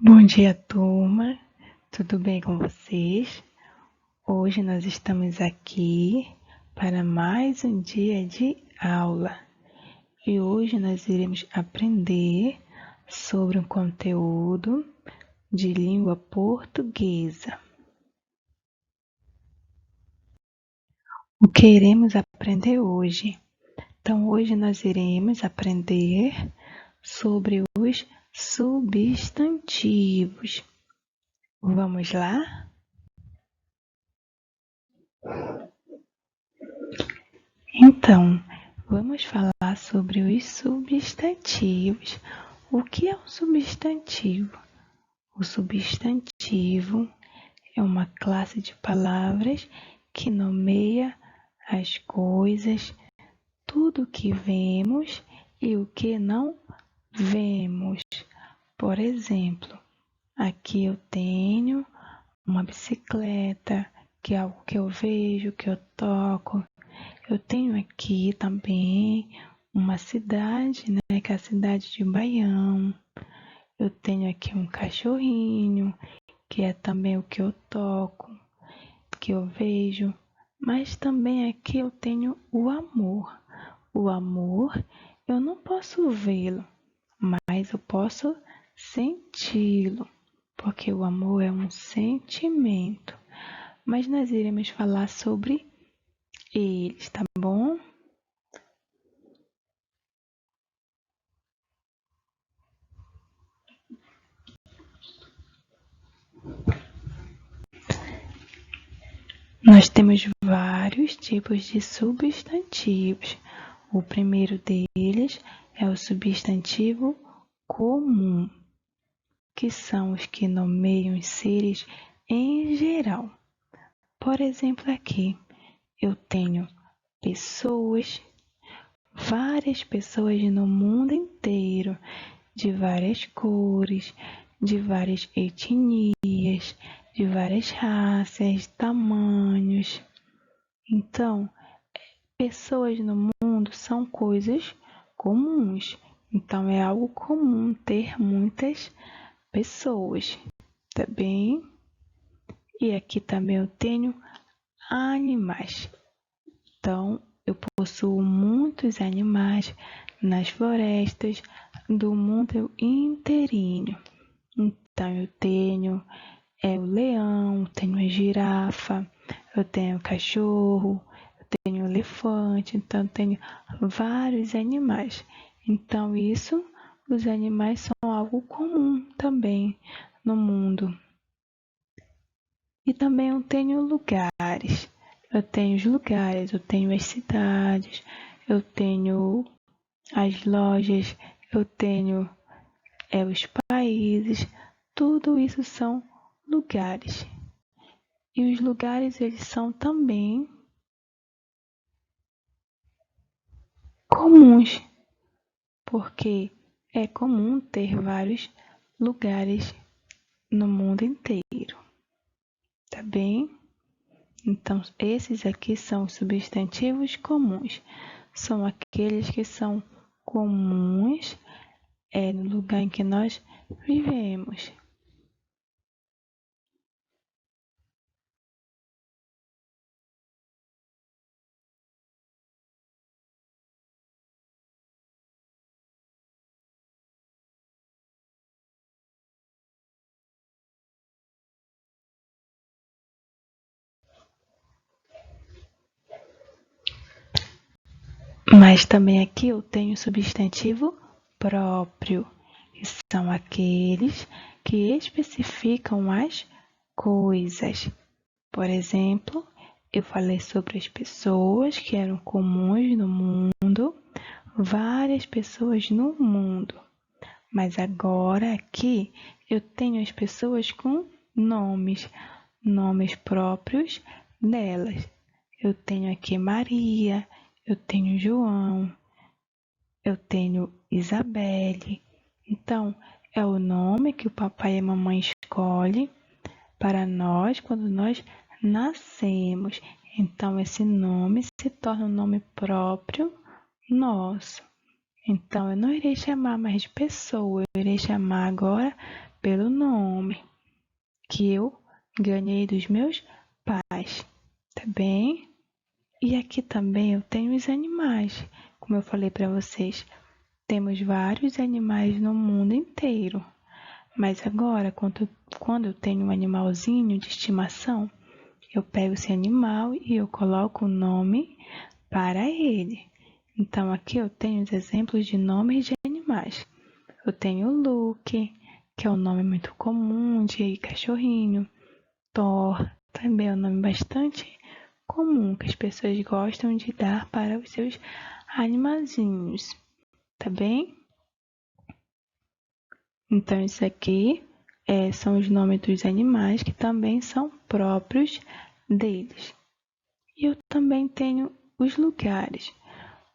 Bom dia, turma. Tudo bem com vocês? Hoje nós estamos aqui para mais um dia de aula. E hoje nós iremos aprender sobre um conteúdo de língua portuguesa. O que iremos aprender hoje? Então, hoje nós iremos aprender sobre os substantivos. Vamos lá? Então, vamos falar sobre os substantivos. O que é um substantivo? O substantivo é uma classe de palavras que nomeia as coisas, tudo o que vemos e o que não vemos. Por exemplo, aqui eu tenho uma bicicleta, que é algo que eu vejo, que eu toco. Eu tenho aqui também uma cidade, né, que é a cidade de Baião. Eu tenho aqui um cachorrinho, que é também o que eu toco, que eu vejo. Mas também aqui eu tenho o amor. O amor, eu não posso vê-lo, mas eu posso senti-lo, porque o amor é um sentimento. Mas nós iremos falar sobre eles, tá bom? Nós temos vários tipos de substantivos. O primeiro deles é o substantivo comum, que são os que nomeiam os seres em geral. Por exemplo, aqui eu tenho pessoas, várias pessoas no mundo inteiro, de várias cores, de várias etnias, de várias raças, tamanhos. Então, pessoas no mundo são coisas comuns. Então, é algo comum ter muitas pessoas, tá bem? E aqui também eu tenho animais. Então, eu possuo muitos animais nas florestas do mundo inteirinho. Então, eu tenho o leão, tenho a girafa, eu tenho o cachorro, eu tenho o elefante, então eu tenho vários animais. Então, os animais são algo comum também no mundo. E também eu tenho lugares. Eu tenho os lugares, eu tenho as cidades, eu tenho as lojas, eu tenho os países, tudo isso são lugares. E os lugares, eles são também comuns, porque é comum ter vários lugares no mundo inteiro, tá bem? Então, esses aqui são os substantivos comuns. São aqueles que são comuns no lugar em que nós vivemos. Mas também aqui eu tenho substantivo próprio, que são aqueles que especificam as coisas. Por exemplo, eu falei sobre as pessoas que eram comuns no mundo, várias pessoas no mundo. Mas agora aqui eu tenho as pessoas com nomes, nomes próprios delas. Eu tenho aqui Maria, eu tenho João, eu tenho Isabelle. Então, é o nome que o papai e a mamãe escolhem para nós quando nós nascemos. Então, esse nome se torna um nome próprio nosso. Então, eu não irei chamar mais de pessoa, eu irei chamar agora pelo nome que eu ganhei dos meus pais, tá bem? E aqui também eu tenho os animais, como eu falei para vocês, temos vários animais no mundo inteiro. Mas agora, quando eu tenho um animalzinho de estimação, eu pego esse animal e eu coloco o nome para ele. Então, aqui eu tenho os exemplos de nomes de animais. Eu tenho o Luke, que é um nome muito comum de cachorrinho. Thor, também é um nome bastante comum que as pessoas gostam de dar para os seus animalzinhos, tá bem? Então, isso aqui são os nomes dos animais que também são próprios deles. E eu também tenho os lugares.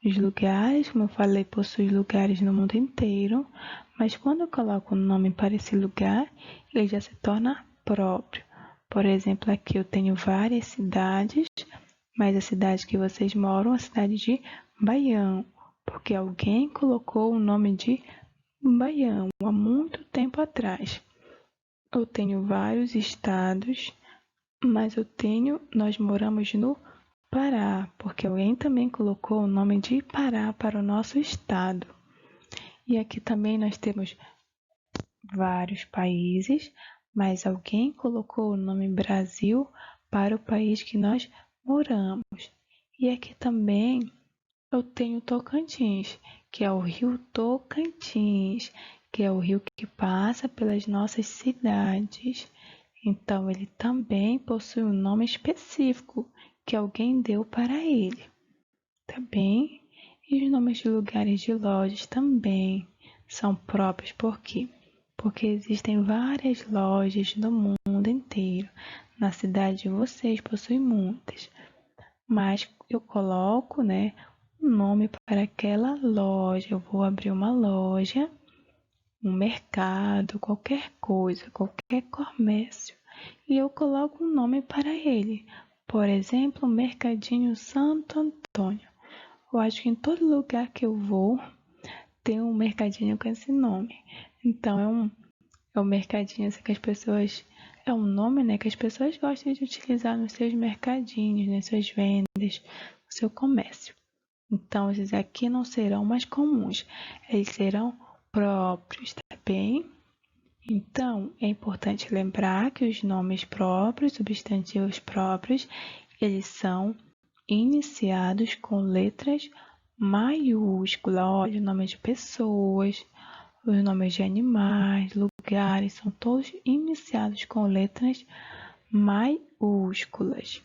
Os lugares, como eu falei, possuem lugares no mundo inteiro, mas quando eu coloco o nome para esse lugar, ele já se torna próprio. Por exemplo, aqui eu tenho várias cidades, mas a cidade que vocês moram é a cidade de Baião, porque alguém colocou o nome de Baião há muito tempo atrás. Eu tenho vários estados, mas nós moramos no Pará, porque alguém também colocou o nome de Pará para o nosso estado. E aqui também nós temos vários países, mas alguém colocou o nome Brasil para o país que nós moramos. E aqui também eu tenho Tocantins, que é o rio Tocantins, que é o rio que passa pelas nossas cidades. Então, ele também possui um nome específico que alguém deu para ele, tá bem? E os nomes de lugares de lojas também são próprios, por quê? Porque existem várias lojas no mundo inteiro. Na cidade de vocês possuem muitas, mas eu coloco, né, um nome para aquela loja. Eu vou abrir uma loja, um mercado, qualquer coisa, qualquer comércio, e eu coloco um nome para ele. Por exemplo, Mercadinho Santo Antônio. Eu acho que em todo lugar que eu vou tem um mercadinho com esse nome. Então é um mercadinho assim, que as pessoas. É um nome, né, que as pessoas gostam de utilizar nos seus mercadinhos, nas suas vendas, no seu comércio. Então, esses aqui não serão mais comuns, eles serão próprios, tá bem? Então, é importante lembrar que os nomes próprios, substantivos próprios, eles são iniciados com letras maiúsculas. Olha, o nome de pessoas, os nomes de animais, lugares, são todos iniciados com letras maiúsculas.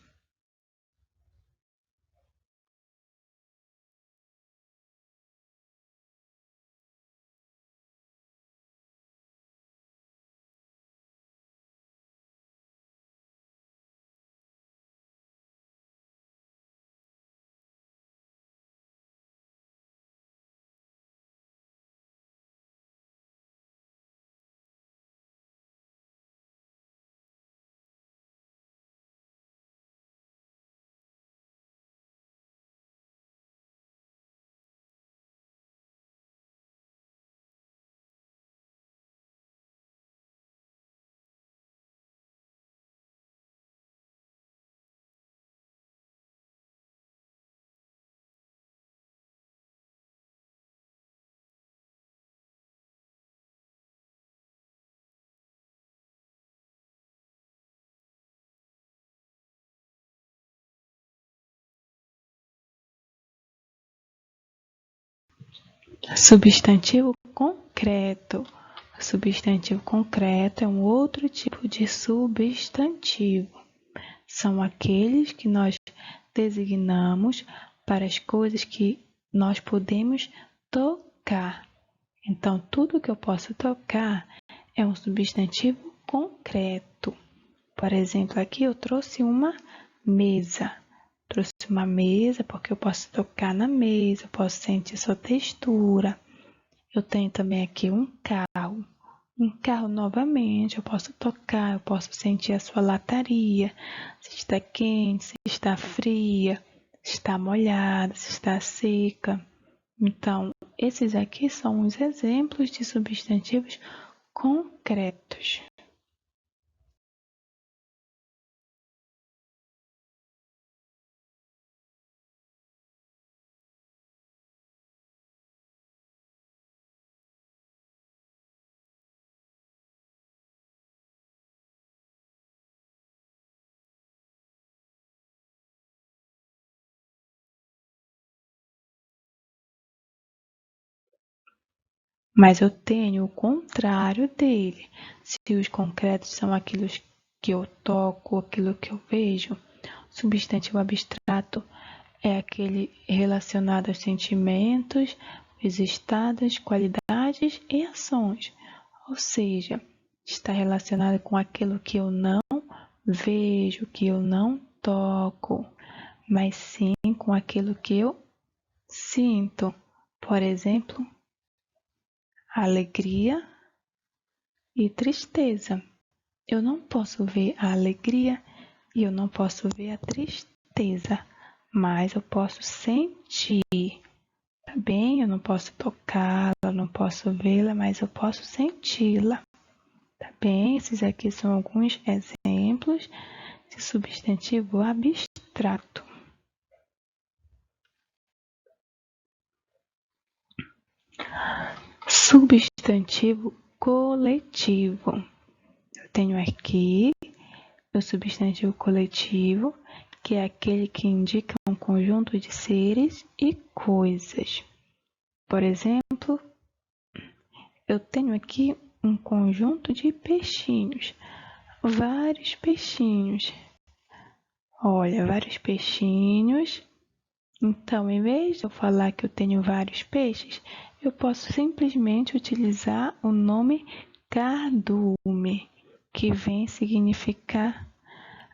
Substantivo concreto. O substantivo concreto é um outro tipo de substantivo. São aqueles que nós designamos para as coisas que nós podemos tocar. Então, tudo que eu posso tocar é um substantivo concreto. Por exemplo, aqui eu trouxe uma mesa. Trouxe uma mesa porque eu posso tocar na mesa, posso sentir sua textura. Eu tenho também aqui um carro. Um carro novamente, eu posso tocar, eu posso sentir a sua lataria, se está quente, se está fria, se está molhada, se está seca. Então, esses aqui são os exemplos de substantivos concretos. Mas eu tenho o contrário dele. Se os concretos são aqueles que eu toco, aquilo que eu vejo, substantivo abstrato é aquele relacionado aos sentimentos, os estados, qualidades e ações. Ou seja, está relacionado com aquilo que eu não vejo, que eu não toco, mas sim com aquilo que eu sinto. Por exemplo, alegria e tristeza. Eu não posso ver a alegria e eu não posso ver a tristeza, mas eu posso sentir. Tá bem? Eu não posso tocá-la, não posso vê-la, mas eu posso senti-la. Tá bem? Esses aqui são alguns exemplos de substantivo abstrato. Substantivo coletivo. Eu tenho aqui o substantivo coletivo, que é aquele que indica um conjunto de seres e coisas. Por exemplo, eu tenho aqui um conjunto de peixinhos, vários peixinhos. Olha, vários peixinhos. Então, em vez de eu falar que eu tenho vários peixes, eu posso simplesmente utilizar o nome cardume, que vem significar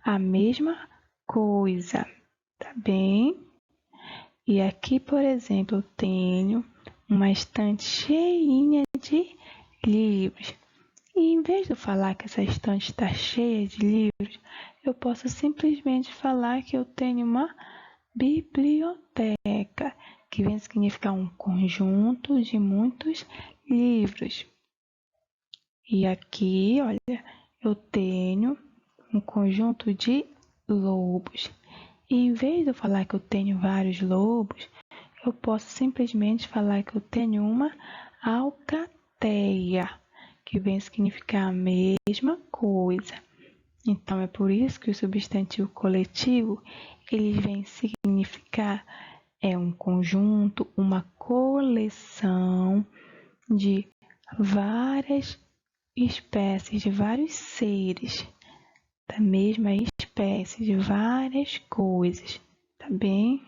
a mesma coisa, tá bem? E aqui, por exemplo, eu tenho uma estante cheinha de livros. E em vez de eu falar que essa estante está cheia de livros, eu posso simplesmente falar que eu tenho uma biblioteca, que vem significar um conjunto de muitos livros. E aqui, olha, eu tenho um conjunto de lobos. E em vez de eu falar que eu tenho vários lobos, eu posso simplesmente falar que eu tenho uma alcateia, que vem significar a mesma coisa. Então, é por isso que o substantivo coletivo, ele vem significar um conjunto, uma coleção de várias espécies, de vários seres, da mesma espécie, de várias coisas, tá bem?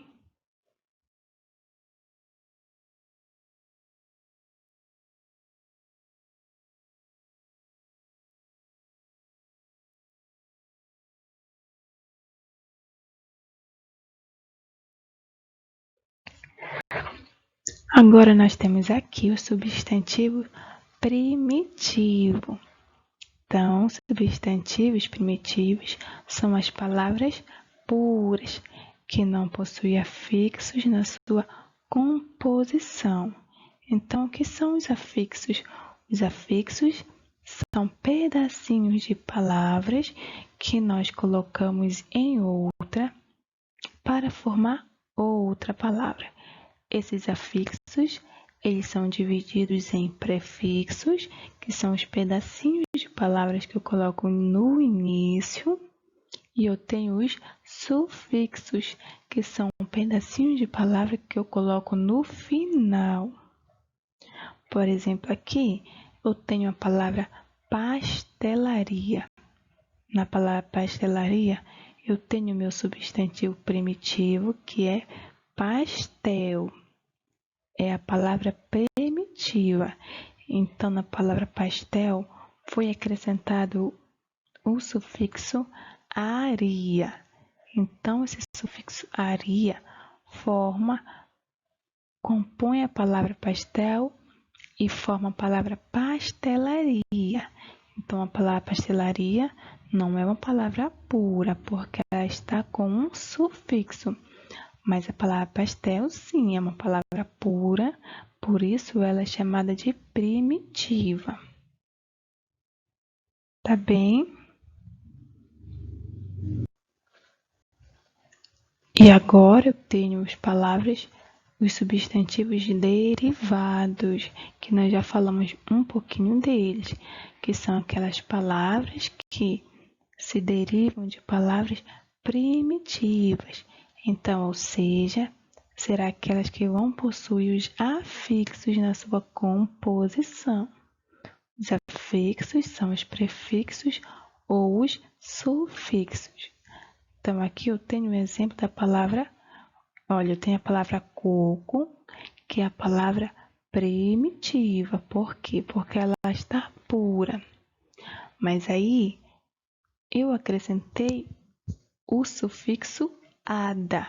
Agora nós temos aqui o substantivo primitivo. Então, substantivos primitivos são as palavras puras, que não possuem afixos na sua composição. Então, o que são os afixos? Os afixos são pedacinhos de palavras que nós colocamos em outra para formar outra palavra. Esses afixos, eles são divididos em prefixos, que são os pedacinhos de palavras que eu coloco no início, e eu tenho os sufixos, que são pedacinhos de palavra que eu coloco no final. Por exemplo, aqui eu tenho a palavra pastelaria. Na palavra pastelaria, eu tenho meu substantivo primitivo, que é pastel. É a palavra primitiva. Então, na palavra pastel, foi acrescentado o sufixo aria. Então, esse sufixo aria compõe a palavra pastel e forma a palavra pastelaria. Então, a palavra pastelaria não é uma palavra pura, porque ela está com um sufixo. Mas a palavra pastel, sim, é uma palavra pura, Por isso ela é chamada de primitiva. Tá bem? E agora eu tenho os substantivos derivados, que nós já falamos um pouquinho deles, que são aquelas palavras que se derivam de palavras primitivas. Então, ou seja, será aquelas que vão possuir os afixos na sua composição. Os afixos são os prefixos ou os sufixos. Então, aqui eu tenho um exemplo da palavra, olha, eu tenho a palavra coco, que é a palavra primitiva. Por quê? Porque ela está pura. Mas aí, eu acrescentei o sufixo ada.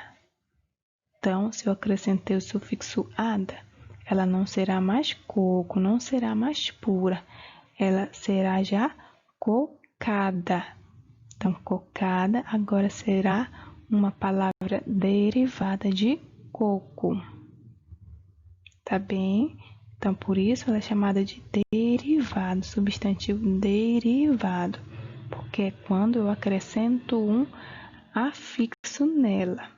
Então, se eu acrescentei o sufixo ada, ela não será mais coco, não será mais pura. Ela será já cocada. Então, cocada agora será uma palavra derivada de coco. Tá bem? Então, por isso ela é chamada de derivado, substantivo derivado, porque é quando eu acrescento um afixo nela.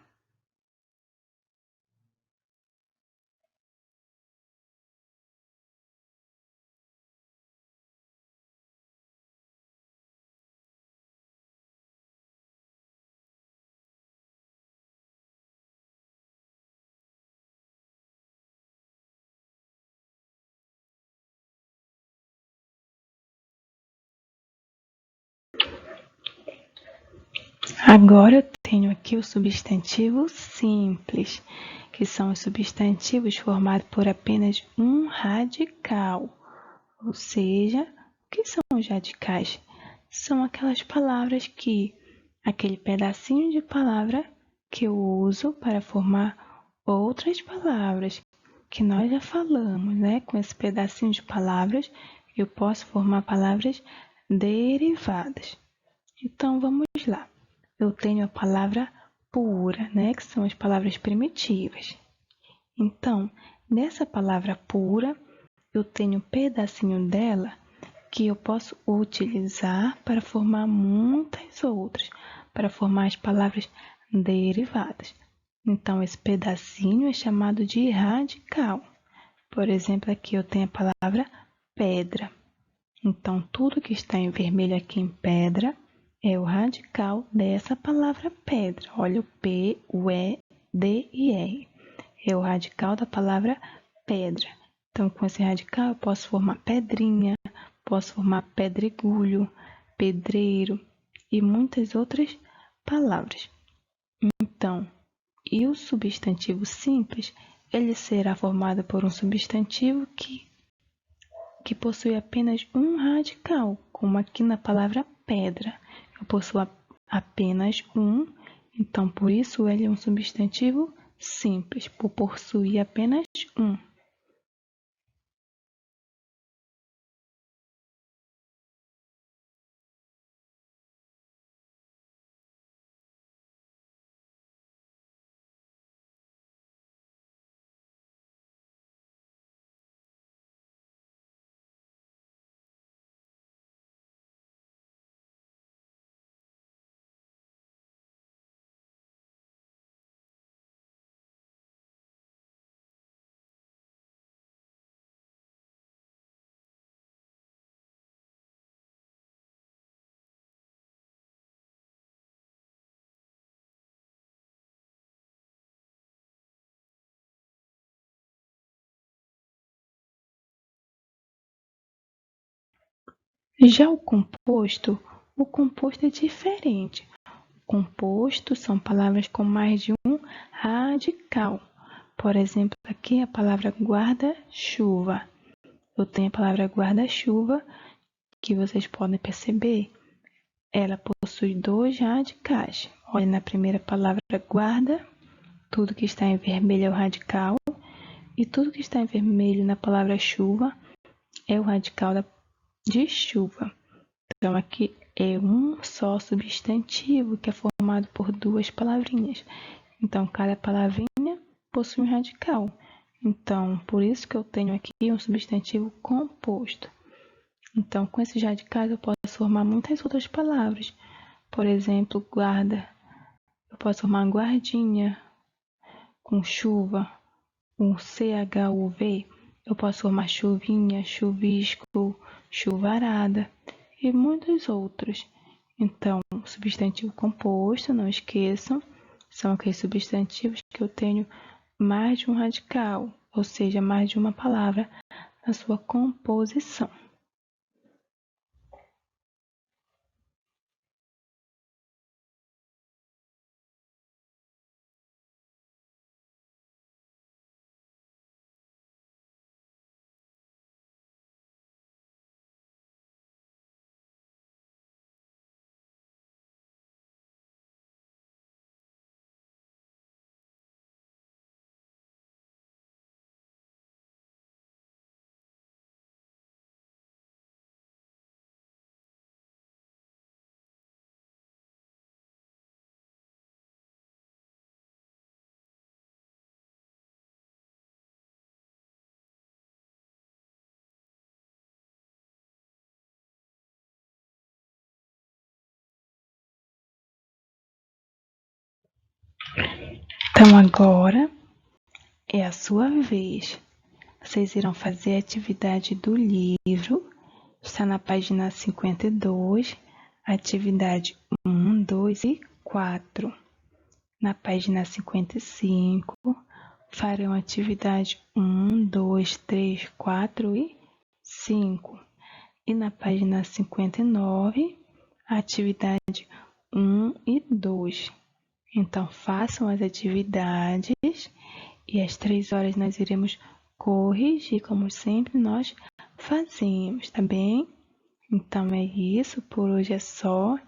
Agora eu tenho aqui o substantivo simples, que são os substantivos formados por apenas um radical. Ou seja, o que são os radicais? São aquelas palavras aquele pedacinho de palavra que eu uso para formar outras palavras, que nós já falamos, né? Com esse pedacinho de palavras, eu posso formar palavras derivadas. Então, vamos lá. Eu tenho a palavra pura, né? Que são as palavras primitivas. Então, nessa palavra pura, eu tenho um pedacinho dela que eu posso utilizar para formar muitas outras, para formar as palavras derivadas. Então, esse pedacinho é chamado de radical. Por exemplo, aqui eu tenho a palavra pedra. Então, tudo que está em vermelho aqui em pedra é o radical dessa palavra pedra. Olha o P, o E, D e R. É o radical da palavra pedra. Então, com esse radical, eu posso formar pedrinha, posso formar pedregulho, pedreiro e muitas outras palavras. Então, e o substantivo simples, ele será formado por um substantivo que possui apenas um radical, como aqui na palavra pedra. Eu possuo apenas um, então por isso ele é um substantivo simples, por possuir apenas um. Já o composto é diferente. Composto são palavras com mais de um radical. Por exemplo, aqui a palavra guarda-chuva. Eu tenho a palavra guarda-chuva, que vocês podem perceber, ela possui dois radicais. Olha na primeira palavra guarda, tudo que está em vermelho é o radical, e tudo que está em vermelho na palavra chuva é o radical de chuva. Então, aqui é um só substantivo que é formado por duas palavrinhas. Então, cada palavrinha possui um radical. Então, por isso que eu tenho aqui um substantivo composto. Então, com esse já de casa, eu posso formar muitas outras palavras. Por exemplo, guarda. Eu posso formar guardinha com chuva, um CHUV. Eu posso formar chuvinha, chuvisco, chuvarada e muitos outros. Então, substantivo composto, não esqueçam, são aqueles substantivos que eu tenho mais de um radical, ou seja, mais de uma palavra na sua composição. Então, agora é a sua vez. Vocês irão fazer a atividade do livro. Está na página 52, atividade 1, 2 e 4. Na página 55, farão atividade 1, 2, 3, 4 e 5. E na página 59, atividade 1 e 2. Então, façam as atividades e às 3 horas nós iremos corrigir, como sempre nós fazemos, tá bem? Então é isso, por hoje é só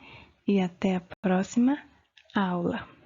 e até a próxima aula.